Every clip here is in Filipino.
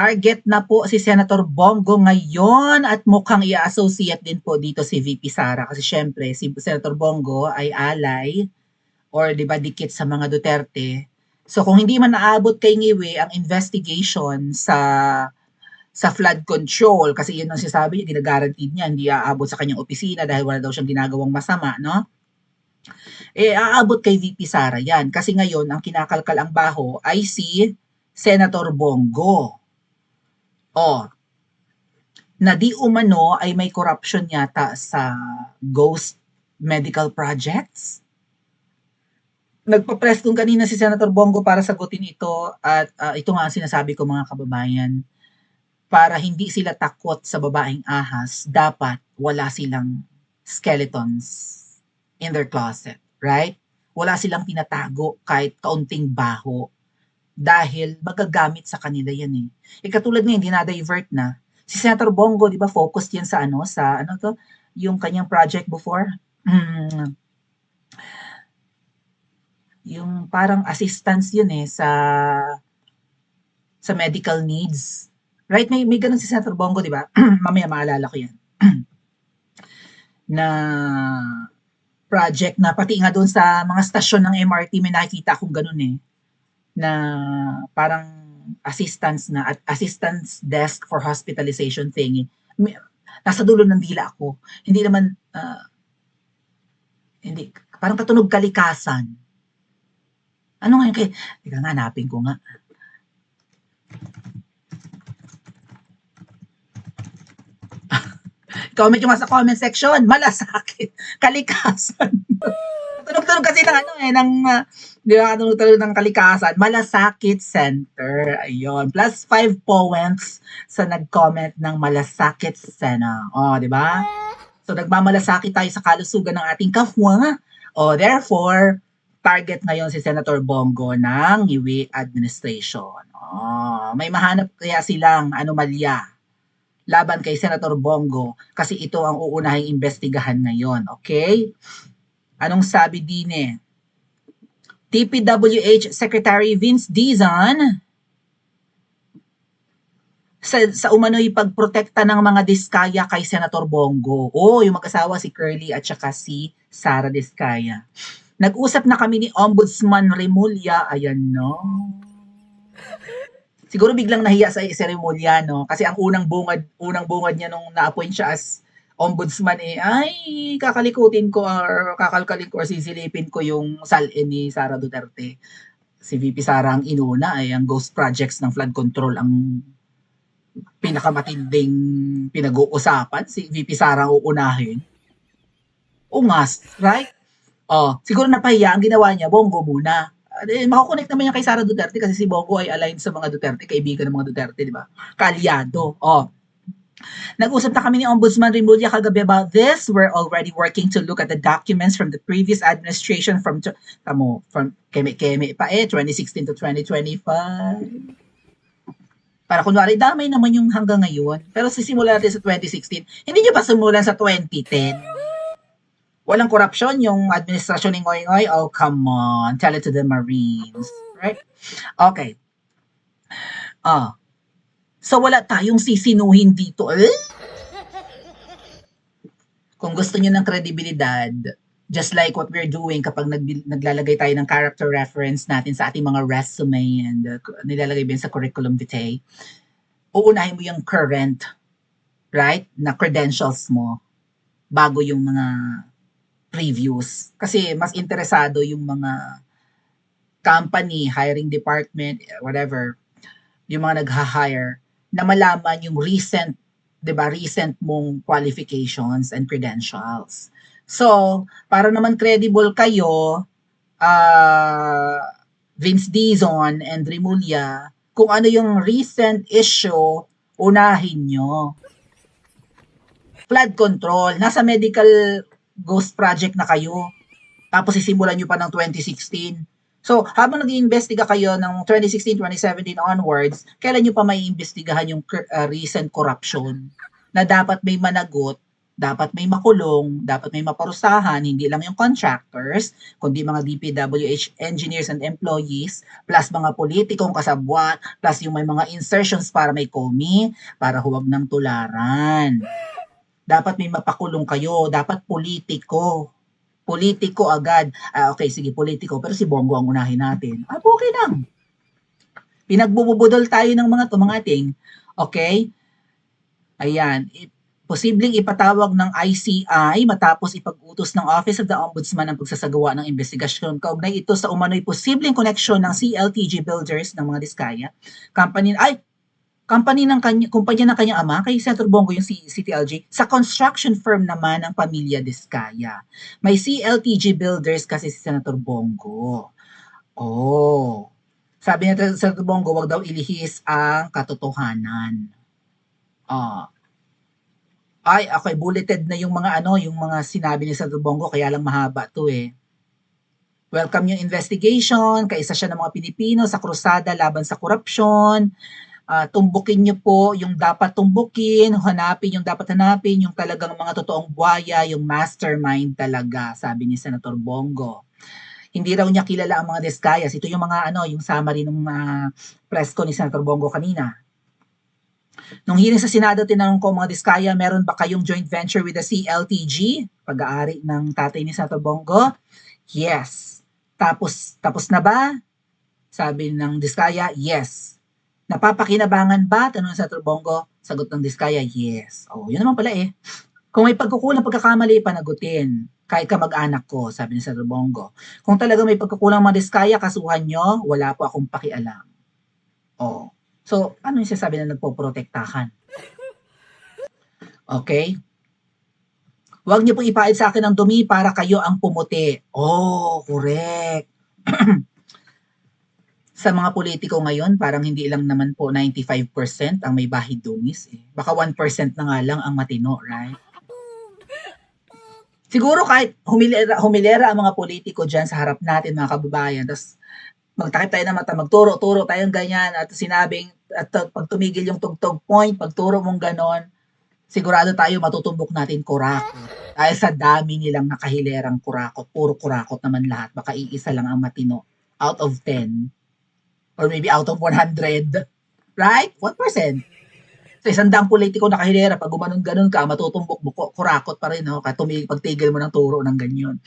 Target na po si Senator Bongo ngayon at mukhang i-associate din po dito si VP Sara kasi syempre si Senator Bongo ay ally or 'di ba dikit sa mga Duterte. So kung hindi man naabot kay Ngiwe ang investigation sa flood control kasi yun ang sinasabi niya, ginaguaranteed niya hindi aabot sa kanyang opisina dahil wala daw siyang ginagawang masama, no? Aabot kay VP Sara yan kasi ngayon ang kinakalkal ang baho ay si Senator Bongo. Oh, na di umano ay may corruption yata sa ghost medical projects. Nagpa-press kung kanina si Senator Bongo para sagutin ito at ito nga ang sinasabi ko mga kababayan, para hindi sila takot sa babaeng ahas, dapat wala silang skeletons in their closet, right? Wala silang tinatago kahit kaunting baho dahil magagamit sa kanila yan eh. Katulad ngayon, dinadivert na. Si Senator Bongo, di ba, focused yan sa yung kanyang project before. Yung parang assistance yun eh sa medical needs. Right? May ganun si Senator Bongo, di ba? Mamaya maalala ko yan. Na project na pati nga doon sa mga stasyon ng MRT may nakikita akong ganun eh. Na parang assistance desk for hospitalization thingy. Nasa dulo ng dila ako. Hindi naman, hindi, parang katunog kalikasan. Ano nga yun? Teka nga, hanapin ko nga. Comment nyo nga sa comment section. Malasakit. Kalikasan. Tunog-tunog kasi di ba, tunog-tunog ng kalikasan. Malasakit Center. Ayun. Plus 5 points sa nag-comment ng Malasakit Center. Di ba? So, nagmamalasakit tayo sa kalusugan ng ating kapwa. Therefore, target ngayon si Senator Bongo ng Ngiwi administration. May mahanap kaya silang anomalya laban kay Senator Bongo kasi ito ang uunahing investigahan ngayon. Okay? Anong sabi din eh? DPWH Secretary Vince Dizon sa umano'y pagprotekta ng mga diskaya kay Senator Bongo. Yung mag-asawa si Curly at saka si Sara Diskaya. Nag-usap na kami ni Ombudsman Remulla. Ayan, no? Siguro biglang nahiya sa si Remulla, no? Kasi ang unang bungad niya nung na-appoint siya as ombudsman ay kakalikutin ko or kakalkalin ko or sisilipin ko yung salin ni Sara Duterte. Si VP Sara ang inuna ay ang ghost projects ng flood control ang pinakamatinding pinag-uusapan. Si VP Sara ang uunahin. Ungas, right? Siguro napahiya ang ginawa niya, Bongo muna. Makakonect naman yan kay Sara Duterte kasi si Bongo ay aligned sa mga Duterte, kaibigan ng mga Duterte, di ba? Kalyado. Nag-usap na kami ni Ombudsman Remulla kagabi about this. We're already working to look at the documents from the previous administration from Keme pa 2016 to 2025. Para kunwari, damay naman yung hanggang ngayon. Pero sisimula natin sa 2016. Hindi nyo ba simulan sa 2010? Walang korupsyon yung administrasyon ni Ngoy Ngoy. Come on. Tell it to the Marines. Right? Okay. So wala tayong sisinuhin dito. Kung gusto niyo ng kredibilidad, just like what we're doing kapag naglalagay tayo ng character reference natin sa ating mga resume and nilalagay din sa curriculum vitae, uunahin mo yung current, right, na credentials mo bago yung mga previews. Kasi mas interesado yung mga company, hiring department, whatever, yung mga nagha-hire, na malaman yung recent mong qualifications and credentials. So, para naman credible kayo, Vince Dizon and Remulla, kung ano yung recent issue, unahin nyo. Flood control, nasa medical ghost project na kayo. Tapos sisimulan nyo pa ng 2016. So, habang nag-iimbestiga kayo ng 2016, 2017 onwards, kailan nyo pa may iimbestigahan yung recent corruption na dapat may managot Dapat may makulong, dapat may maparusahan, hindi lang yung contractors, kundi mga DPWH engineers and employees, plus mga politikong kasabwat, plus yung may mga insertions para may komi, para huwag ng tularan. Dapat may mapakulong kayo, dapat politiko. Politiko agad. Okay, sige, politiko, pero si Bongo ang unahin natin. Okay lang. Pinagbubudol tayo ng mga tumangating. Okay? Ayan, posibleng ipatawag ng ICI matapos ipag-utos ng Office of the Ombudsman ang pagsasagawa ng investigasyon. Kaugnay ito sa umano'y posibleng koneksyon ng CLTG Builders ng mga Diskaya, kumpanya ng kanyang ama, kay Senator Bongo yung CTLG, sa construction firm naman ng pamilya Diskaya. May CLTG Builders kasi si Senator Bongo. Oh, sabi ni Senator Bongo, wag daw ilihis ang katotohanan. Okay, bulleted na yung mga yung mga sinabi ni Senator Bongo, kaya lang mahaba to eh. Welcome yung investigation, kaisa siya ng mga Pilipino sa krusada laban sa korupsyon. Tumbukin niyo po yung dapat tumbukin, hanapin yung dapat hanapin, yung talagang mga totoong buhaya, yung mastermind talaga, sabi ni Senator Bongo. Hindi raw niya kilala ang mga Diskayas. Ito yung mga yung summary ng press ko ni Senator Bongo kanina. Nung hearing sa Senado, tinanong ko mga Diskaya, meron ba kayong joint venture with the CLTG? Pag-aari ng tatay ni Senator Bongo? Yes. Tapos na ba? Sabi ng Diskaya, yes. Napapakinabangan ba? Tanong ng Senator Bongo. Sagot ng Diskaya, yes. Yun naman pala eh. Kung may pagkukulang pagkakamali, panagutin. Kahit kamag-anak ko, sabi ni Senator Bongo. Kung talaga may pagkukulang mga Diskaya, kasuhan nyo, wala po akong pakialam. So, ano yung sasabi na nagpoprotektahan? Okay? Huwag niyo pong ipahid sa akin ng dumi para kayo ang pumuti. Correct. Sa mga politiko ngayon, parang hindi lang naman po 95% ang may bahid dumis. Baka 1% na nga lang ang matino, right? Siguro kahit humilera ang mga politiko dyan sa harap natin, mga kababayan, tapos magtakip tayo ng mata, magturo-turo tayong ganyan, at sinabing, at pag tumigil yung tugtog point, pagturo mong ganon, sigurado tayo matutumbok natin kurakot. Dahil sa dami nilang nakahilerang kurakot, puro kurakot naman lahat, baka iisa lang ang matino out of 10 or maybe out of 100, right? 1%. So, 100 politiko nakahilera, pag gumanon-ganon ka, matutumbok mo, kurakot pa rin, pagtigil mo ng turo ng ganyan.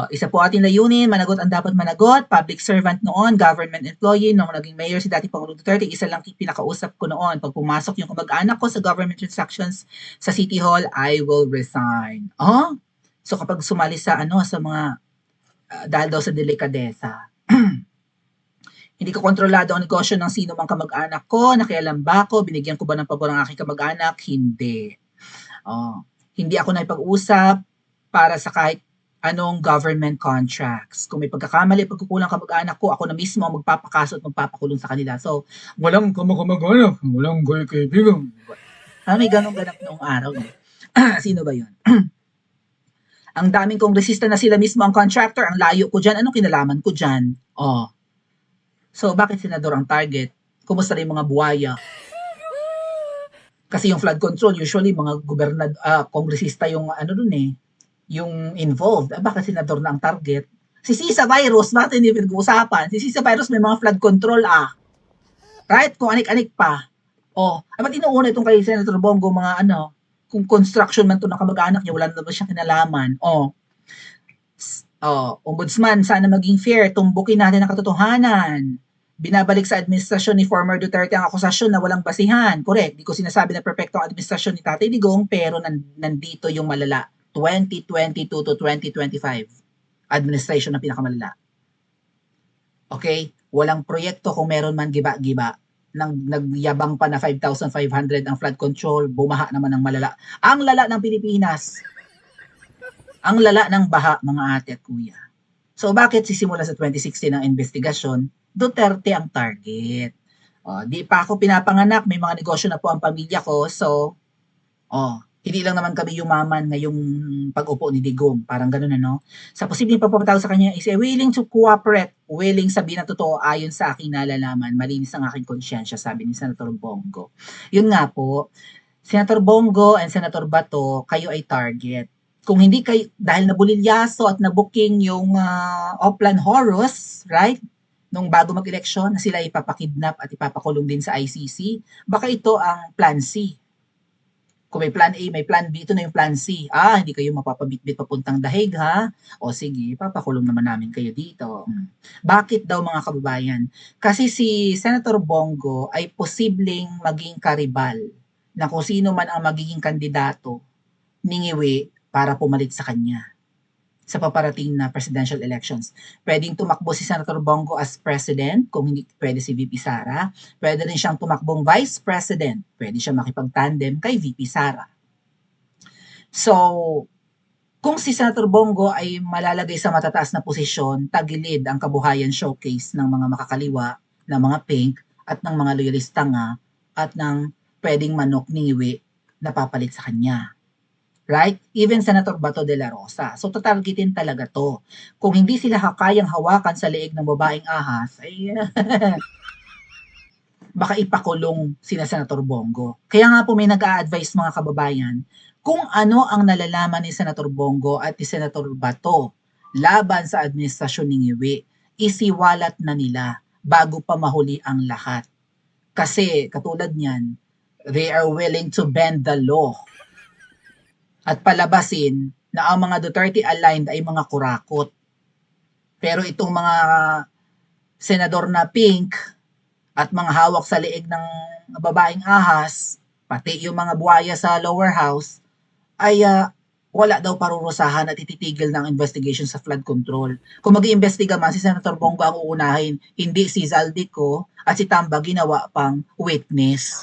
Isa po ating layunin, managot ang dapat managot, public servant noon, government employee, nung naging mayor si dating Pangulong Duterte, isa lang pinakausap ko noon. Pag pumasok yung kamag-anak ko sa government transactions sa City Hall, I will resign. So kapag sumali sa sa mga, dahil daw sa delikadesa, hindi ko kontrolado ang negosyo ng sino mang kamag-anak ko, nakialam ba ako, binigyan ko ba ng pabor ang aking kamag-anak? Hindi. Hindi ako naipag-usap para sa kahit anong government contracts. Kung may pagkakamali, pagkukulang kamag-anak ko, ako na mismo ang magpapakaso at magpapakulong sa kanila. So, walang kamag-anak, walang kaibigan. May ganong-ganap noong araw. Sino ba yun? Ang daming kongresista na sila mismo ang contractor, ang layo ko dyan, anong kinalaman ko dyan? So, bakit senador ang target? Kumusta rin mga buhaya? Kasi yung flood control, usually mga kongresista yung dun yung involved. Bakit senador na ang target? Si Sisa Virus, bakit hindi pinag-uusapan? Si Sisa Virus may mga flood control Right? Kung anik-anik pa. Ba't inuuna itong kay Senator Bongo mga kung construction man to ng kamag-anak niya, wala na ba siyang kinalaman? Ombudsman, sana maging fair, tumbukin natin ang katotohanan. Binabalik sa administrasyon ni former Duterte ang akusasyon na walang basihan. Correct. Di ko sinasabi na perfecto ang administrasyon ni Tatay Digong, pero nandito yung malala. 2022 to 2025. Administration na pinakamalala. Okay? Walang proyekto kung meron man giba-giba. Nagyabang pa na 5,500 ang flood control, bumaha naman ng malala. Ang lala ng Pilipinas. Ang lala ng baha, mga ate at kuya. So bakit sisimula sa 2016 ang investigasyon? Duterte ang target. Di pa ako pinapanganak, may mga negosyo na po ang pamilya ko. So, hindi lang naman kami yumaman ngayong pag-upo ni Digong. Parang ganun Sa posibleng pagpapatawag sa kanya is willing to cooperate, willing sabihin na totoo ayon sa aking nalalaman, malinis ang aking konsyensya, sabi ni Senator Bongo. Yun nga po, Senator Bongo and Senator Bato, kayo ay target. Kung hindi kayo, dahil nabulilyaso at nabuking yung Oplan Horus, right? Nung bago mag-eleksyon na sila ipapakidnap at ipapakulong din sa ICC, baka ito ang plan C. Kung may plan A, may plan B, ito na yung plan C. Hindi kayo mapapabitbit papuntang dahig ha? O sige, papakulong naman namin kayo dito. Bakit daw mga kababayan? Kasi si Senator Bongo ay posibleng maging karibal na kung sino man ang magiging kandidato ningiwi para pumalit sa kanya sa paparating na presidential elections. Pwedeng tumakbo si Senator Bongo as president, kung hindi pwede si VP Sara. Pwede rin siyang tumakbong vice president. Pwede siyang makipag-tandem kay VP Sara. So, kung si Senator Bongo ay malalagay sa matataas na posisyon, tagilid ang kabuhayan showcase ng mga makakaliwa, ng mga pink, at ng mga loyalista nga, at ng pwedeng manok ningiwi na papalit sa kanya. Right? Even Senator Bato de la Rosa. So, tatargetin talaga to. Kung hindi sila kayang hawakan sa leeg ng babaeng ahas, ay baka ipakulong sina Senator Bongo. Kaya nga po may nag-a-advise mga kababayan, kung ano ang nalalaman ni Senator Bongo at ni Senator Bato laban sa administrasyon ni Ngiwi, isiwalat na nila bago pa mahuli ang lahat. Kasi katulad niyan, they are willing to bend the law at palabasin na ang mga Duterte aligned ay mga kurakot. Pero itong mga senador na pink at mga hawak sa leeg ng babaeng ahas, pati yung mga buhaya sa lower house, ay wala daw parurusahan at ititigil ng investigation sa flood control. Kung mag-iimbestiga man, si Senator Bongo ang uunahin, hindi si Zaldico at si Tamba ginawa pang witness.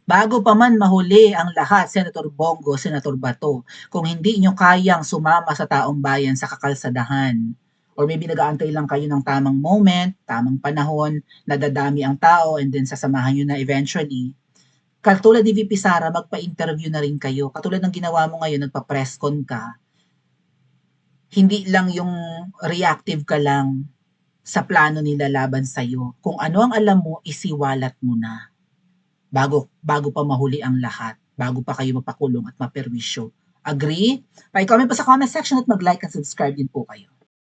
Bago pa man mahuli ang lahat, Senator Bongo, Senator Bato, kung hindi nyo kayang sumama sa taong bayan sa kakalsadahan, or maybe nag-aantay lang kayo ng tamang moment, tamang panahon, nadadami ang tao, and then sasamahan nyo na eventually, katulad ni VP Sara, magpa-interview na rin kayo. Katulad ng ginawa mo ngayon, nagpa-press con ka, hindi lang yung reactive ka lang sa plano nila laban sa'yo. Kung ano ang alam mo, isiwalat mo na bago pa mahuli ang lahat, bago pa kayo mapakulong at maperwisyo. Agree? Pa-comment pa sa comment section at mag-like at subscribe din po kayo.